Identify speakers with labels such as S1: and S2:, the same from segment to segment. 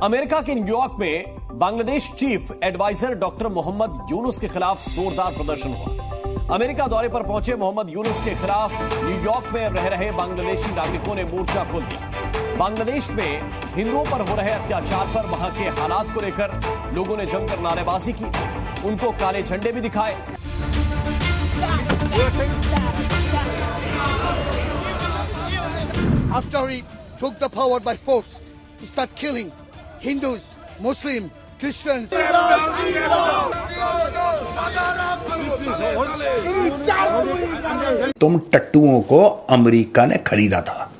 S1: America के New York में Bangladesh chief adviser doctor Mohammad Yunus के खिलाफ जोरदार प्रदर्शन हुआ। अमेरिका दौरे पर पहुंचे मोहम्मद यूनुस के खिलाफ न्यूयॉर्क में रह रहे बांग्लादेशी नागरिकों ने मोर्चा खोल दिया। बांग्लादेश में हिंदुओं पर हो रहे अत्याचार पर वहां के हालात को लेकर लोगों ने जमकर नारेबाजी की, उनको काले झंडे भी दिखाए।
S2: After he took the power by force, he started killing Hindus, Muslims, Christians.
S3: तुम टट्टुओं को अमेरिका ने खरीदा था।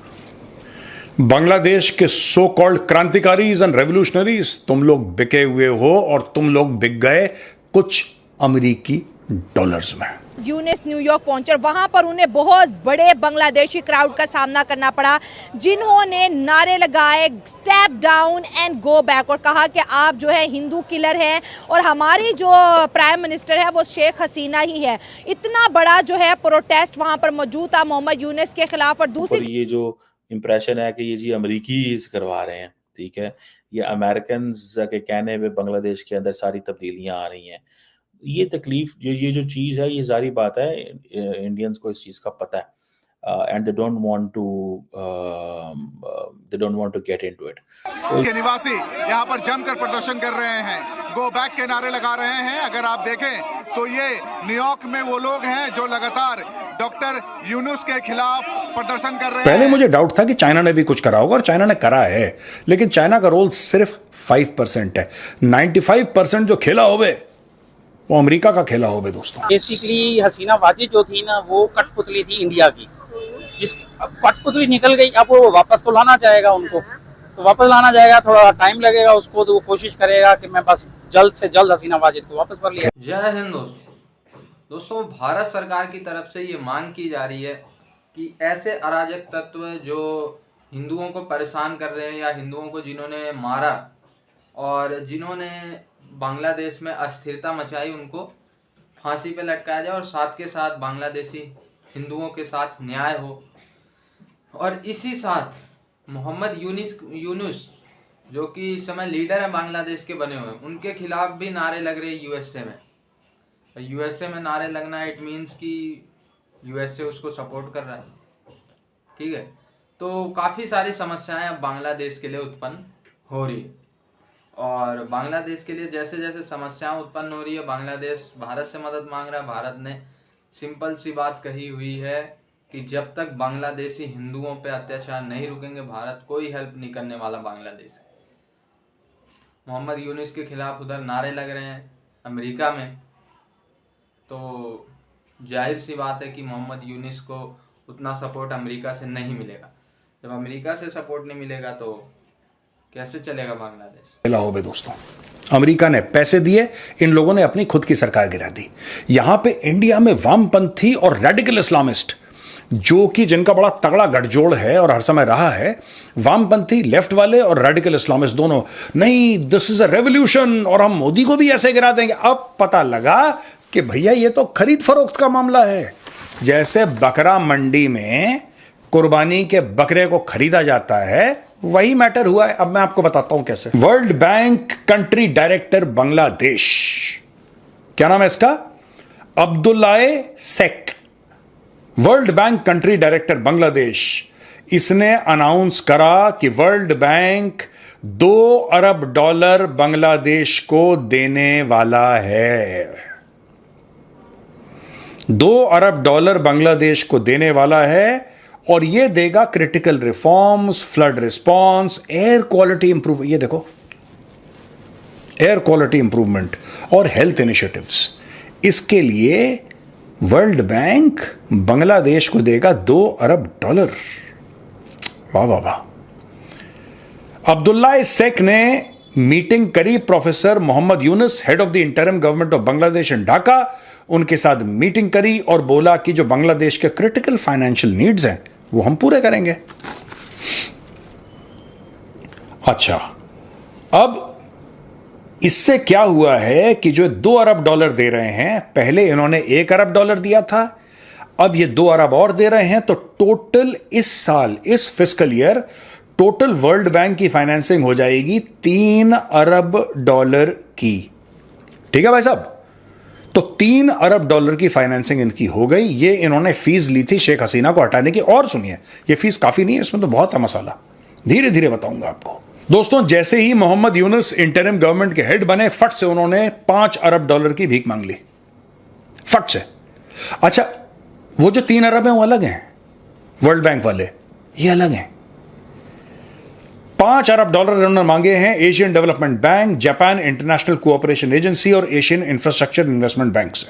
S3: बांग्लादेश के सो कॉल्ड क्रांतिकारीज एंड रेवोल्यूशनरीज, तुम लोग बिके हुए हो और तुम लोग बिक गए कुछ अमेरिकी डॉलर्स में।
S4: यूनुस न्यूयॉर्क पहुंचे और वहां पर उन्हें बहुत बड़े बांग्लादेशी क्राउड का सामना करना पड़ा, जिन्होंने नारे लगाए step down and go back, और कहा कि आप जो है हिंदू किलर हैं और हमारी जो प्राइम मिनिस्टर है वो शेख हसीना ही है। इतना बड़ा जो है प्रोटेस्ट वहां पर मौजूद था मोहम्मद यूनुस के खिलाफ। और दूसरी
S5: ये जो इम्प्रेशन है कि ये जी अमेरिकी करवा रहे हैं, ठीक है, ये अमेरिकन के कहने पे बांग्लादेश के अंदर सारी तब्दीलियां आ रही हैं। ये तकलीफ ये जो चीज़ है, ये जारी बात है इंडियंस को इस चीज़ का पता है, and they don't want to get into it.
S6: के निवासी यहाँ पर जमकर प्रदर्शन कर रहे हैं, गो बैक के नारे लगा रहे हैं। अगर आप देखें तो ये न्यूयॉर्क में वो लोग हैं जो लगातार डॉक्टर यूनुस के खिलाफ प्रदर्शन कर रहे हैं।
S3: पहले मुझे डाउट था कि चाइना ने भी कुछ करा होगा, और चाइना ने करा है, लेकिन चाइना का रोल सिर्फ 5% है। 95% जो खेला होवे वो अमेरिका का खेला होवे दोस्तों।
S7: बेसिकली हसीना वाजिद जो थी ना, वो कठपुतली थी इंडिया की, अब कठपुतली निकल गई, अब वो वापस तो लाना चाहेगा उनको, तो वापस लाना जाएगा, थोड़ा टाइम लगेगा उसको, तो वो कोशिश करेगा कि मैं बस जल्द से जल्द हसीना वाजिद को वापस कर लिया।
S8: जय हिंद दोस्तों, भारत सरकार की तरफ से ये मांग की जा रही है कि ऐसे अराजक तत्व जो हिंदुओं को परेशान कर रहे हैं या हिंदुओं को जिन्होंने मारा और जिन्होंने बांग्लादेश में अस्थिरता मचाई, उनको फांसी पे लटकाया जाए और साथ के साथ बांग्लादेशी हिंदुओं के साथ न्याय हो। और इसी साथ मोहम्मद यूनुस जो कि इस समय लीडर हैं बांग्लादेश के बने हुए, उनके खिलाफ भी नारे लग रहे यूएसए में। यूएसए में नारे लगना इट मीन्स कि यूएसए उसको सपोर्ट कर रहा है, ठीक है। तो काफ़ी सारी समस्याएं अब बांग्लादेश के लिए उत्पन्न हो रही है, और बांग्लादेश के लिए जैसे जैसे समस्याएं उत्पन्न हो रही है, बांग्लादेश भारत से मदद मांग रहा है। भारत ने सिंपल सी बात कही हुई है कि जब तक बांग्लादेशी हिंदुओं पे अत्याचार नहीं रुकेंगे, भारत कोई हेल्प नहीं करने वाला बांग्लादेश। मोहम्मद यूनुस के खिलाफ उधर नारे लग रहे हैं अमेरिका में, तो जाहिर सी बात है कि मोहम्मद यूनुस को उतना सपोर्ट अमेरिका से नहीं मिलेगा। जब अमेरिका से सपोर्ट नहीं मिलेगा तो कैसे चलेगा बांग्लादेश?
S3: खेला होवे दोस्तों। अमेरिका ने पैसे दिए, इन लोगों ने अपनी खुद की सरकार गिरा दी। यहां पे इंडिया में वामपंथी और रेडिकल इस्लामिस्ट, जो कि जिनका बड़ा तगड़ा गठजोड़ है और हर समय रहा है, वामपंथी लेफ्ट वाले और रेडिकल इस्लामिस्ट दोनों, नहीं दिस इज अ रेवोल्यूशन और हम मोदी को भी ऐसे गिरा देंगे। अब पता लगा कि भैया ये तो खरीद फरोख्त का मामला है। जैसे बकरा मंडी में कुर्बानी के बकरे को खरीदा जाता है, वही मैटर हुआ है। अब मैं आपको बताता हूं कैसे। World Bank country director Bangladesh, क्या नाम है इसका? Abdullah Seck, World Bank country director Bangladesh. इसने अनाउंस करा कि वर्ल्ड बैंक $2 अरब बांग्लादेश को देने वाला है। $2 अरब बांग्लादेश को देने वाला है, और ये देगा critical reforms, flood response, air quality improve, ये देखो एयर क्वालिटी इंप्रूवमेंट और हेल्थ इनिशिएटिव्स। इसके लिए वर्ल्ड बैंक बांग्लादेश को देगा $2 अरब। वाह वाह वाह। अब्दुल्लाह सेक ने मीटिंग करी professor Mohammad Yunus, head of the interim government of Bangladesh in Dhaka. उनके साथ मीटिंग करी और बोला कि जो बांग्लादेश के क्रिटिकल फाइनेंशियल नीड्स हैं वो हम पूरे करेंगे। अच्छा, अब इससे क्या हुआ है कि जो $2 अरब दे रहे हैं, पहले इन्होंने $1 अरब दिया था, अब ये $2 अरब और दे रहे हैं, तो टोटल इस साल, इस fiscal year total world bank की फाइनेंसिंग हो जाएगी $3 अरब की। ठीक है भाई साहब, तो $3 अरब की फाइनेंसिंग इनकी हो गई। ये इन्होंने फीस ली थी शेख हसीना को हटाने की। और सुनिए, ये फीस काफी नहीं है, इसमें तो बहुत है मसाला, धीरे धीरे बताऊंगा आपको। दोस्तों, जैसे ही मोहम्मद यूनुस इंटरिम गवर्नमेंट के हेड बने, फट से उन्होंने $5 अरब की भीख मांग ली, फट से। अच्छा, वो जो $3 अरब है वो अलग हैं, वर्ल्ड बैंक वाले ये अलग हैं। $5 अरब इन्होंने मांगे हैं Asian development bank, Japan international cooperation agency और एशियन इंफ्रास्ट्रक्चर इन्वेस्टमेंट बैंक से।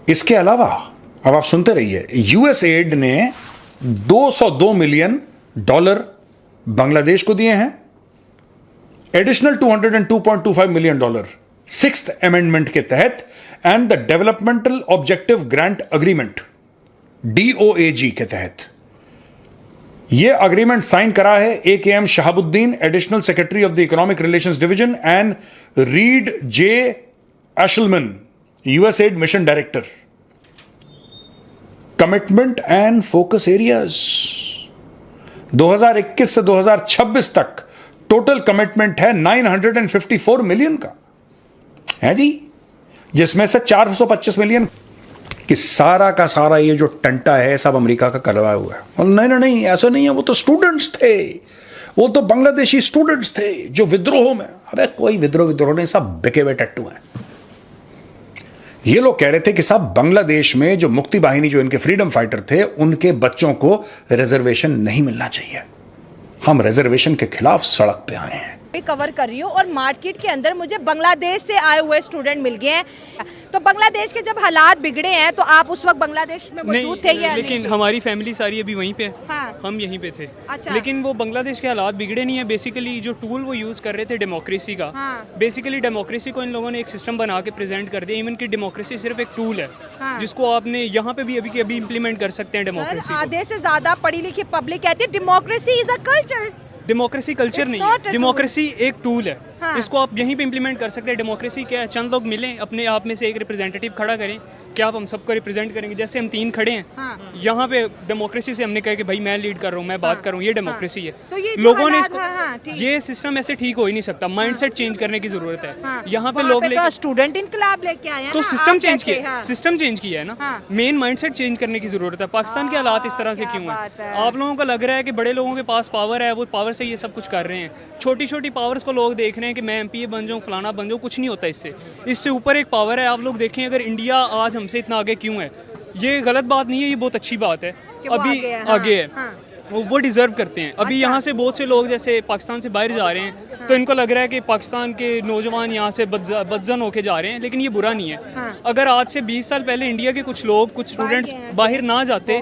S3: इसके अलावा अब आप सुनते रहिए, यूएसएड ने $202 मिलियन बांग्लादेश को दिए हैं, एडिशनल $202.25 मिलियन सिक्स्थ अमेंडमेंट के तहत and the developmental objective grant agreement DOAG के तहत। यह अग्रीमेंट साइन करा है AKM Shahabuddin, additional secretary of the economic relations division, and Reid J Eshelman, USAID mission director. Commitment and focus areas 2021 से 2026 तक total commitment है 954 मिलियन का है जी, जिसमें से 425 मिलियन कि सारा का सारा ये जो टंटा है सब अमेरिका का करवाया हुआ है। और नहीं, ऐसा नहीं है, वो तो स्टूडेंट्स थे, वो तो बांग्लादेशी स्टूडेंट्स थे जो विद्रोह में। अबे कोई विद्रोह नहीं, सब बिके हुए टट्टू हैं। ये लोग कह रहे थे कि साहब बांग्लादेश में जो मुक्ति बाहिनी, जो इनके फ्रीडम फाइटर थे, उनके बच्चों को रिजर्वेशन नहीं मिलना चाहिए। हम रिजर्वेशन के खिलाफ सड़क पे आए हैं।
S4: कवर कर रही हूँ और मार्केट के अंदर मुझे बांग्लादेश से आए हुए स्टूडेंट मिल गए हैं। तो बांग्लादेश के जब हालात बिगड़े हैं तो आप उस वक्त बांग्लादेश में मौजूद थे या
S9: लेकिन
S4: नहीं?
S9: हमारी फैमिली सारी अभी वहीं पे है।
S4: हाँ।
S9: हम यहीं पे थे।
S4: अच्छा।
S9: लेकिन वो बांग्लादेश के हालात बिगड़े नहीं है। बेसिकली जो टूल वो यूज़ कर रहे थे डेमोक्रेसी का, बेसिकली डेमोक्रेसी को इन लोगों ने एक सिस्टम बना के प्रेजेंट कर दिया। इवन की डेमोक्रेसी सिर्फ एक टूल है जिसको आपने यहाँ पे भी अभी इम्प्लीमेंट कर सकते हैं डेमोक्रेसी।
S4: आधे से ज्यादा पढ़ी लिखी पब्लिक कहती है democracy is a culture.
S9: Democracy culture नहीं है, डेमोक्रेसी एक टूल है। इसको आप यहीं पे इम्प्लीमेंट कर सकते हैं। डेमोक्रेसी क्या है, चंद लोग मिलें, अपने आप में से एक रिप्रेजेंटेटिव खड़ा करें, क्या आप हम सबको रिप्रेजेंट करेंगे। जैसे हम 3 खड़े हैं यहाँ पे, डेमोक्रेसी से हमने कहा कि भाई मैं लीड कर रहा हूँ, मैं बात कर रहा हूँ, ये डेमोक्रेसी है।
S4: तो ये
S9: लोगों ने इसको, ये सिस्टम ऐसे ठीक हो ही नहीं सकता। माइंडसेट चेंज करने की जरूरत है। यहाँ पे लोग
S4: स्टूडेंट इनकलाब लेके आए हैं,
S9: तो सिस्टम चेंज किया, सिस्टम चेंज किया है ना। मेन माइंडसेट चेंज करने की जरूरत है। पाकिस्तान के हालात इस तरह से क्यों है? आप लोगों को लग रहा है कि बड़े लोगों के पास पावर है, वो पावर से ये सब कुछ कर रहे हैं। छोटी छोटी पावर्स को लोग देख रहे हैं कि मैं MPA बन जाऊँ, फलाना बन जाऊँ, कुछ नहीं होता इससे। इससे ऊपर एक पावर है। आप लोग देखें, अगर इंडिया आज हमसे इतना आगे क्यों है, ये गलत बात नहीं है, ये बहुत अच्छी बात है। अभी आगे है, वो डिज़र्व करते हैं। अभी यहाँ से बहुत से लोग जैसे पाकिस्तान से बाहर जा रहे हैं, तो इनको लग रहा है कि पाकिस्तान के नौजवान यहाँ से बदजन होके जा रहे हैं, लेकिन ये बुरा नहीं है। अगर आज से 20 साल पहले इंडिया के कुछ लोग, कुछ स्टूडेंट्स बाहर ना जाते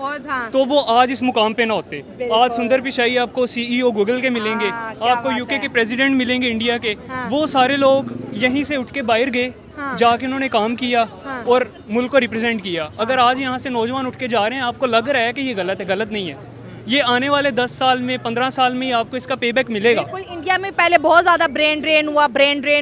S9: तो वो आज इस मुकाम पे ना होते। आज सुंदर पिचाई आपको CEO गूगल के मिलेंगे, आपको UK के प्रेसिडेंट मिलेंगे इंडिया के। वो सारे लोग यहीं से उठ के बाहर गए, जाके उन्होंने काम किया और मुल्क को रिप्रेजेंट किया। अगर आज यहाँ से नौजवान उठ के जा रहे हैं, आपको लग रहा है कि ये गलत है, गलत नहीं है। ये आने वाले 10 साल में, 15 साल में आपको इसका पेबैक मिलेगा।
S4: बिल्कुल। इंडिया में पहले बहुत ज़्यादा ब्रेन ड्रेन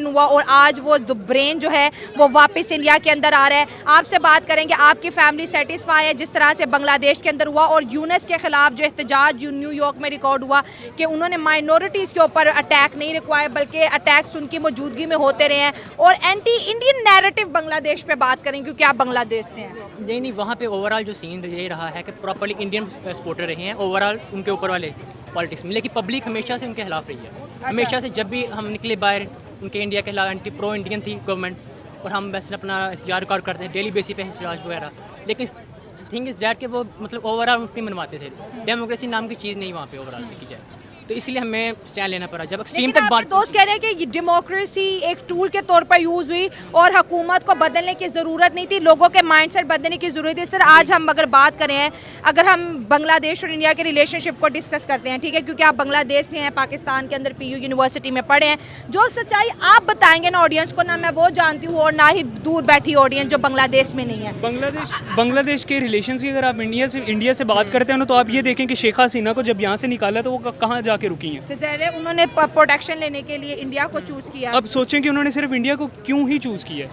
S4: हुआ और आज वो ब्रेन जो है वो वापस इंडिया के अंदर आ रहा है। आपसे बात करेंगे, आपकी फैमिली सेटिस्फाई है जिस तरह से बांग्लादेश के अंदर हुआ और यूनुस के खिलाफ जो एहतजाज न्यूयॉर्क में रिकॉर्ड हुआ कि उन्होंने माइनॉरिटीज़ के ऊपर अटैक नहीं रिक्वायर, बल्कि अटैक्स उनकी मौजूदगी में होते रहे हैं। और एंटी इंडियन नैरेटिव बांग्लादेश पे बात करेंगे क्योंकि आप बांग्लादेश से हैं।
S10: नहीं, वहाँ पे ओवरऑल जो सीन ये रहा है कि प्रॉपर्ली इंडियन सपोर्टर रहे हैं ओवरऑल उनके ऊपर वाले पॉलिटिक्स में, लेकिन पब्लिक हमेशा से उनके खिलाफ रही है। हमेशा से जब भी हम निकले बाहर, उनके इंडिया के खिलाफ एंटी प्रो इंडियन थी गवर्नमेंट, और हम वैसे अपना एहतजाज रिकॉर्ड करते हैं डेली बेसिस पे एहतजाज वगैरह। लेकिन थिंग इज़ दैट कि वो मतलब ओवरऑल नहीं मनवाते थे। डेमोक्रेसी नाम की चीज़ नहीं वहाँ पे ओवरऑल देखी जाए, तो इसलिए हमें स्टैंड लेना पड़ा। जब एक्सट्रीम तक बात,
S4: दोस्त कह रहे हैं कि डेमोक्रेसी एक टूल के तौर पर यूज हुई और हुकूमत को बदलने की ज़रूरत नहीं थी, लोगों के माइंडसेट बदलने की ज़रूरत है। सर, आज हम अगर बात करें, अगर हम बांग्लादेश और इंडिया के रिलेशनशिप को डिस्कस करते हैं, ठीक है, क्योंकि आप बांग्लादेश से हैं, पाकिस्तान के अंदर PU यूनिवर्सिटी में पढ़े हैं, जो सच्चाई आप बताएंगे ना ऑडियंस को, ना मैं वो जानती हूँ और ना ही दूर बैठी ऑडियंस जो बांग्लादेश में नहीं है।
S9: बांग्लादेश के रिलेशन की अगर आप इंडिया से बात करते हैं ना, तो आप ये देखें कि शेख हसीना को जब यहाँ से निकाला तो वो कहाँ जाके रुकी हैं।
S4: उन्होंने प्रोटेक्शन लेने के लिए इंडिया को चूज किया।
S9: अब सोचें कि उन्होंने सिर्फ इंडिया को क्यों ही चूज किया।